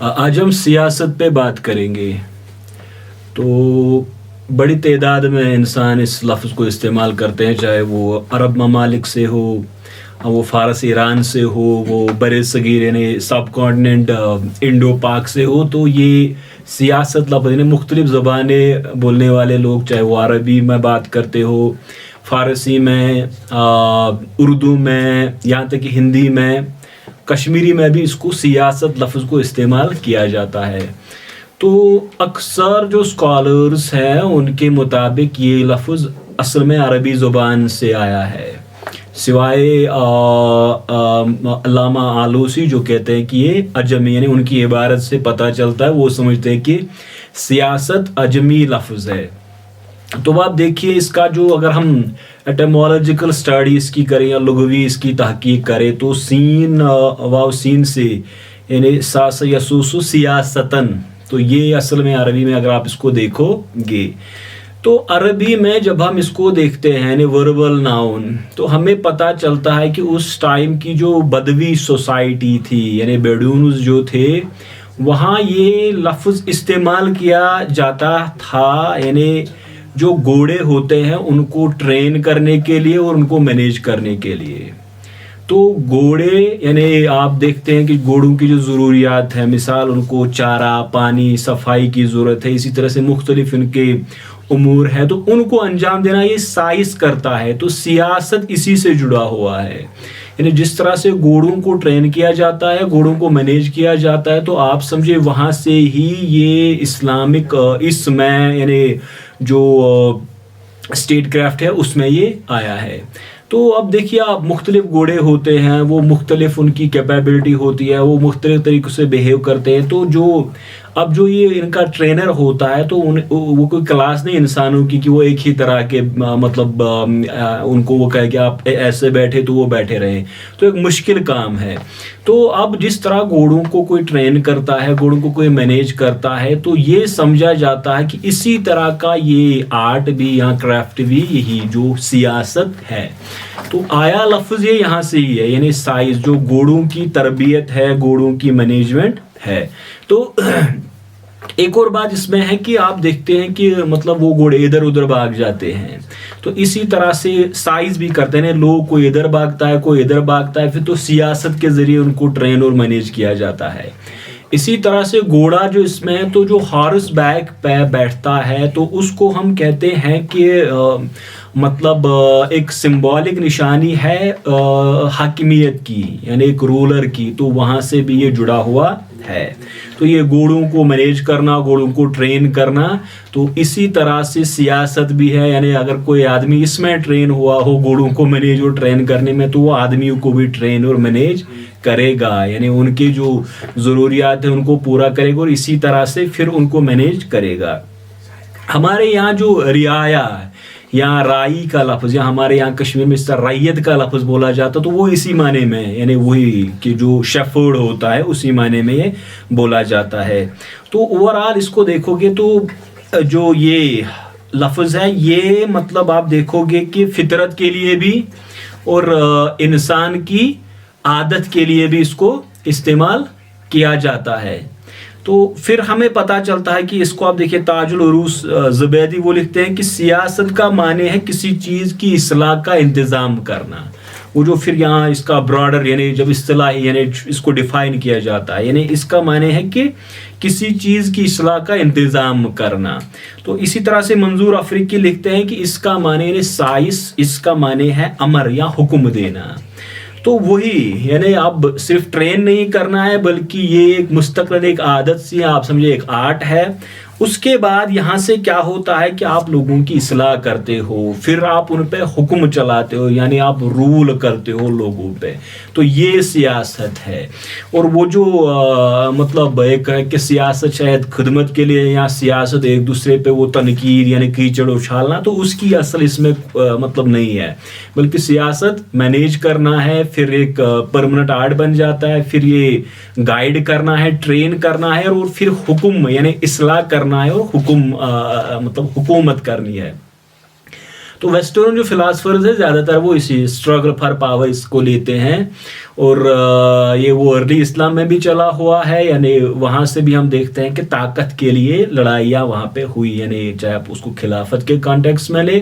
आज हम सियासत पे बात करेंगे। तो बड़ी तादाद में इंसान इस लफ्ज़ को इस्तेमाल करते हैं, चाहे वो अरब ममालिक से हो, वो फ़ारस ईरान से हो, वो बरे सगीर यानी सब कॉन्टिनेंट इंडो पाक से हो। तो ये सियासत लफ्ज़ यानी मुख्तलिफ़ ज़बानें बोलने वाले लोग, चाहे वो अरबी में बात करते हो, फ़ारसी में, उर्दू में, यहाँ तक कि हिंदी में, कश्मीरी में भी इसको सियासत लफ्ज़ को इस्तेमाल किया जाता है। तो अक्सर जो स्कॉलर्स हैं उनके मुताबिक ये लफ्ज़ असल में अरबी ज़ुबान से आया है, सिवाय अल्लामा आलूसी जो कहते हैं कि ये अजमी, यानी उनकी इबारत से पता चलता है, वो समझते हैं कि सियासत अजमी लफ्ज़ है। तो आप देखिए इसका जो, अगर हम एटमोलॉजिकल स्टडी इसकी करें या लुग़वी इसकी तहकीक करें, तो सीन वाव सीन से यानी सास यसुसु सियासतन, तो ये असल में अरबी में अगर आप इसको देखोगे तो अरबी में जब हम इसको देखते हैं यानी वर्बल नाउन, तो हमें पता चलता है कि उस टाइम की जो बदवी सोसाइटी थी यानी बेडून्स जो थे, वहाँ ये लफ्ज़ इस्तेमाल किया जाता था, यानी जो घोड़े होते हैं उनको ट्रेन करने के लिए और उनको मैनेज करने के लिए। तो घोड़े यानी आप देखते हैं कि घोड़ों की जो ज़रूरियात है, मिसाल उनको चारा, पानी, सफाई की ज़रूरत है, इसी तरह से मुख्तलिफ इनके उमूर है, तो उनको अंजाम देना ये साइज़ करता है। तो सियासत इसी से जुड़ा हुआ है, यानी जिस तरह से घोड़ों को ट्रेन किया जाता है, घोड़ों को मैनेज किया जाता है, तो आप समझे वहाँ से ही ये इस्लामिक इसमें यानी जो स्टेट क्राफ्ट है उसमें ये आया है। तो अब देखिए आप, मुख्तलिफ घोड़े होते हैं, वो मुख्तलिफ उनकी कैपेबिलिटी होती है, वो मुख्तलिफ तरीक़ों से बिहेव करते हैं। तो जो अब जो ये इनका ट्रेनर होता है, तो वो कोई क्लास नहीं इंसानों की कि वो एक ही तरह के मतलब उनको वो कहे कि आप ऐसे बैठे तो वो बैठे रहें, तो एक मुश्किल काम है। तो अब जिस तरह घोड़ों को कोई ट्रेन करता है, घोड़ों को कोई मैनेज करता है, तो ये समझा जाता है कि इसी तरह का ये आर्ट भी या क्राफ्ट भी यही जो सियासत है। तो आया लफ्ज़ ये यहाँ से ही है, यानी साइज़, जो घोड़ों की तरबियत है, घोड़ों की मैनेजमेंट है। तो एक और बात इसमें है कि आप देखते हैं कि मतलब वो घोड़े इधर उधर भाग जाते हैं, तो इसी तरह से साइज़ भी करते हैं, लोग कोई इधर भागता है, कोई इधर भागता है, फिर तो सियासत के ज़रिए उनको ट्रेन और मैनेज किया जाता है। इसी तरह से घोड़ा जो इसमें है, तो जो हॉर्स बैक पे बैठता है, तो उसको हम कहते हैं कि मतलब एक सिंबॉलिक निशानी है हाकिमियत की, यानी एक रूलर की, तो वहाँ से भी ये जुड़ा हुआ है। तो ये घोड़ों को मैनेज करना, घोड़ों को ट्रेन करना, तो इसी तरह से सियासत भी है, यानी अगर कोई आदमी इसमें ट्रेन हुआ हो घोड़ों को मैनेज और ट्रेन करने में, तो वो आदमी को भी ट्रेन और मैनेज करेगा, यानी उनकी जो ज़रूरियात है उनको पूरा करेगा और इसी तरह से फिर उनको मैनेज करेगा। हमारे यहाँ जो रियाया या राई का लफ्ज़, या हमारे यहाँ कश्मीर में इस तरह रैयत का लफ्ज़ बोला जाता, तो वो इसी माने में, यानी वही कि जो शेफर्ड होता है उसी माने में ये बोला जाता है। तो ओवरऑल इसको देखोगे तो जो ये लफ्ज़ है, ये मतलब आप देखोगे कि फितरत के लिए भी और इंसान की आदत के लिए भी इसको इस्तेमाल किया जाता है। तो फिर हमें पता चलता है कि इसको आप देखिए, ताजुल उरूस ज़ुबैदी वो लिखते हैं कि सियासत का माने है किसी चीज़ की इस्लाह का इंतज़ाम करना। वो जो फिर यहाँ इसका ब्रॉडर यानी जब इस्तिलाही यानी इसको डिफ़ाइन किया जाता है, यानी इसका माने है कि किसी चीज़ की इस्लाह का इंतज़ाम करना। तो इसी तरह से मंजूर अफ्रीकी लिखते हैं कि इसका माने यानी साइस, इसका माने है अमर या हुक्म देना। तो वही, यानी अब सिर्फ ट्रेन नहीं करना है, बल्कि ये एक मुस्तक़िल एक आदत सी आप समझे एक आर्ट है। उसके बाद यहाँ से क्या होता है कि आप लोगों की इस्लाह करते हो, फिर आप उन पे हुक्म चलाते हो, यानी आप रूल करते हो लोगों पे, तो ये सियासत है। और वो जो मतलब एक है कि सियासत शायद खिदमत के लिए, या सियासत एक दूसरे पे वो तनकीद यानी कीचड़ उछालना, तो उसकी असल इसमें मतलब नहीं है, बल्कि सियासत मैनेज करना है, फिर एक परमानेंट आर्ट बन जाता है, फिर ये गाइड करना है, ट्रेन करना है, और फिर हुक्म यानी इस्लाह करना है और हुक्म मतलब हुकूमत करनी है। تو ویسٹرن جو فلاسفرز ہیں زیادہ تر وہ اسی اسٹرگل فار پاور اس کو لیتے ہیں، اور یہ وہ ارلی اسلام میں بھی چلا ہوا ہے، یعنی وہاں سے بھی ہم دیکھتے ہیں کہ طاقت کے لیے لڑائیاں وہاں پہ ہوئی، یعنی چاہے آپ اس کو خلافت کے کانٹیکس میں لیں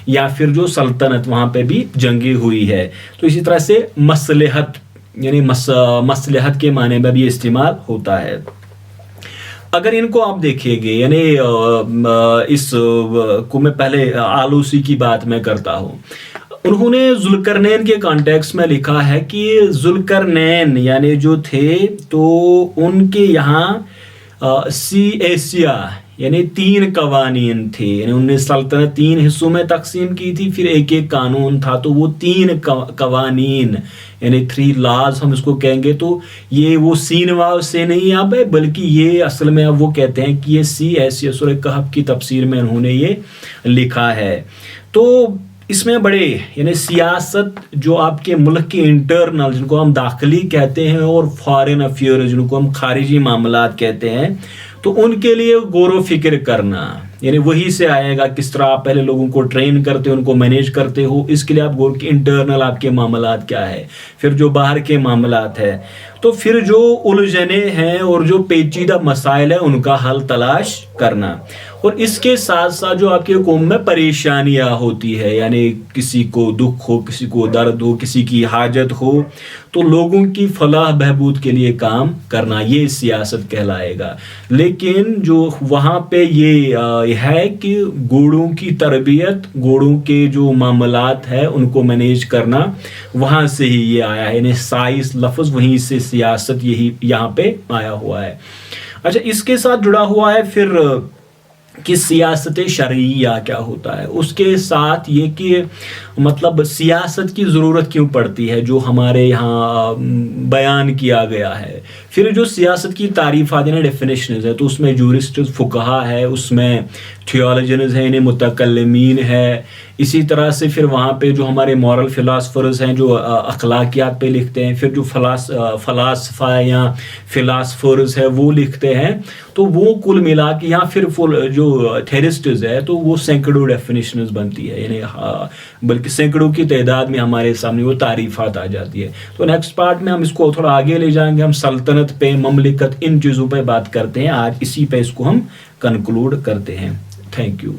یا پھر جو سلطنت وہاں پہ بھی جنگی ہوئی ہے. تو اسی طرح سے مصلحت، یعنی مصلحت کے معنی میں بھی استعمال ہوتا ہے. اگر ان کو آپ دیکھیں گے، یعنی اس کو میں پہلے آلوسی کی بات میں کرتا ہوں، انہوں نے ذوالقرنین کے کانٹیکس میں لکھا ہے کہ ذوالقرنین یعنی جو تھے تو ان کے یہاں سی ایشیا یعنی 3 قوانین تھے، یعنی انہوں نے سلطنت 3 حصوں میں تقسیم کی تھی، پھر ایک قانون تھا، تو وہ 3 قوانین یعنی 3 لاز ہم اس کو کہیں گے. تو یہ وہ سین واو سے نہیں اب ہے، بلکہ یہ اصل میں اب وہ کہتے ہیں کہ یہ سی ایشیا سورہ کہف کی تفسیر میں انہوں نے یہ لکھا ہے. تو اس میں بڑے یعنی سیاست جو آپ کے ملک کے انٹرنل جن کو ہم داخلی کہتے ہیں اور فارن افیئرز جن کو ہم خارجی معاملات کہتے ہیں، تو ان کے لیے غور و فکر کرنا، یعنی وہی سے آئے گا کس طرح آپ پہلے لوگوں کو ٹرین کرتے ہو، ان کو مینیج کرتے ہو، اس کے لیے آپ غور کی انٹرنل آپ کے معاملات کیا ہے، پھر جو باہر کے معاملات ہے، تو پھر جو الجھنے ہیں اور جو پیچیدہ مسائل ہیں ان کا حل تلاش کرنا. اور اس کے ساتھ ساتھ جو آپ کے قوم میں پریشانیاں ہوتی ہے، یعنی کسی کو دکھ ہو، کسی کو درد ہو، کسی کی حاجت ہو، تو لوگوں کی فلاح بہبود کے لیے کام کرنا، یہ سیاست کہلائے گا. لیکن جو وہاں پہ یہ ہے کہ گھوڑوں کی تربیت، گھوڑوں کے جو معاملات ہے ان کو مینیج کرنا، وہاں سے ہی یہ آیا ہے، یعنی سائنس لفظ وہیں سے سیاست یہی یہاں پہ آیا ہوا ہے. اچھا، اس کے ساتھ جڑا ہوا ہے پھر کہ سیاست شرعیہ کیا ہوتا ہے، اس کے ساتھ یہ کہ مطلب سیاست کی ضرورت کیوں پڑتی ہے جو ہمارے یہاں بیان کیا گیا ہے. پھر جو سیاست کی تعریفات یعنی ڈیفینیشنز ہے، تو اس میں جورسٹس فقہا ہے، اس میں تھیولوجنز ہیں، یعنی متکلمین ہے. اسی طرح سے پھر وہاں پہ جو ہمارے مورل فلاسفرز ہیں جو اخلاقیات پہ لکھتے ہیں، پھر جو فلاسفہ یا فلاسفرز ہے وہ لکھتے ہیں. تو وہ کل ملا کے یہاں پھر جو تھیرسٹز ہے تو وہ سینکڑوں ڈیفینیشنز بنتی ہے، یعنی بلکہ سینکڑوں کی تعداد میں ہمارے سامنے وہ تعریفات آ جاتی ہے. تو نیکسٹ پارٹ میں ہم اس کو تھوڑا آگے لے جائیں گے، ہم سلطنت پہ، مملکت، ان چیزوں پہ بات کرتے ہیں. آج اسی پہ اس کو ہم کنکلوڈ کرتے ہیں. Thank you.